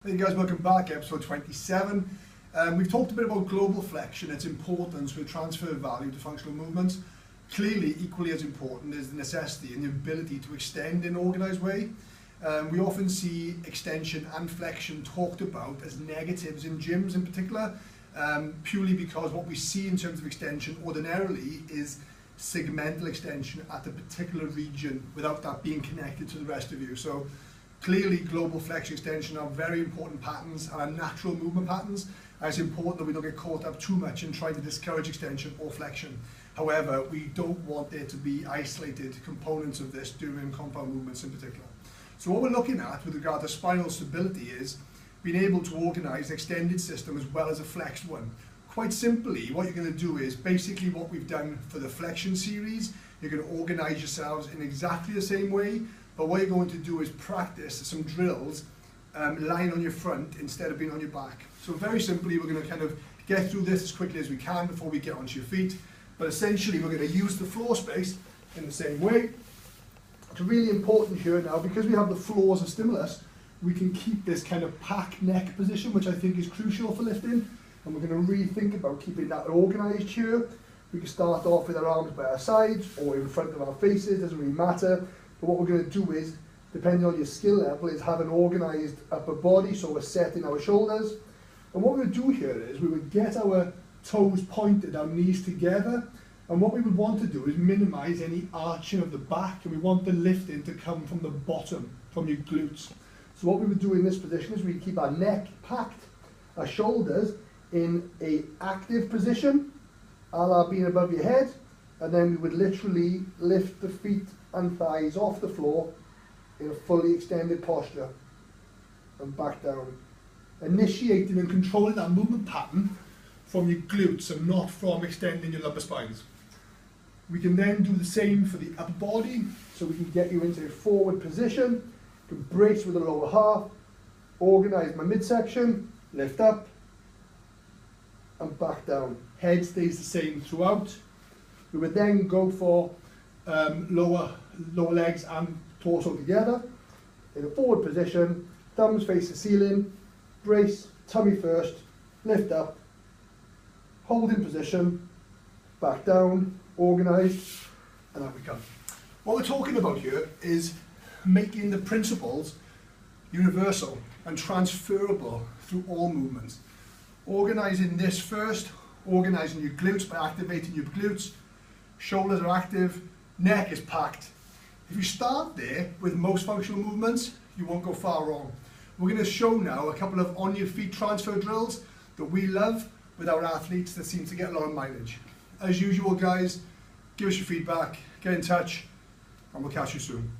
Hey guys, welcome back, episode 27. We've talked a bit about global flexion, its importance with transfer value to functional movements. Clearly, equally as important is the necessity and the ability to extend in an organised way. We often see extension and flexion talked about as negatives in gyms in particular, purely because what we see in terms of extension ordinarily is segmental extension at a particular region without that being connected to the rest of you. So clearly global flexion extension are very important patterns and are natural movement patterns, and it's important that we don't get caught up too much in trying to discourage extension or flexion. However, we don't want there to be isolated components of this during compound movements in particular. So what we're looking at with regard to spinal stability is being able to organise an extended system as well as a flexed one. Quite simply, what you're going to do is basically what we've done for the flexion series. You're going to organise yourselves in exactly the same way, but what you're going to do is practice some drills lying on your front instead of being on your back. So very simply, we're going to kind of get through this as quickly as we can before we get onto your feet. But essentially, we're going to use the floor space in the same way. It's really important here now, because we have the floor as a stimulus, we can keep this kind of pack neck position, which I think is crucial for lifting. And we're going to really think about keeping that organised here. We can start off with our arms by our sides or in front of our faces, doesn't really matter. But what we're going to do is, depending on your skill level, is have an organised upper body, so we're setting our shoulders. And what we're going to do here is we would get our toes pointed, our knees together, and what we would want to do is minimise any arching of the back, and we want the lifting to come from the bottom, from your glutes. So what we would do in this position is we keep our neck packed, our shoulders in a active position, a la being above your head, and then we would literally lift the feet and thighs off the floor in a fully extended posture and back down. Initiating and controlling that movement pattern from your glutes and not from extending your lumbar spines. We can then do the same for the upper body, so we can get you into a forward position, you can brace with the lower half, organise my midsection, lift up and back down. Head stays the same throughout. We would then go for lower legs and torso together in a forward position, thumbs face the ceiling, brace, tummy first, lift up, hold in position, back down, organised, and out we come. What we're talking about here is making the principles universal and transferable through all movements. Organising this first, organising your glutes by activating your glutes, shoulders are active, neck is packed. If you start there with most functional movements, you won't go far wrong. We're going to show now a couple of on your feet transfer drills that we love with our athletes that seem to get a lot of mileage. As usual guys, give us your feedback, get in touch, and we'll catch you soon.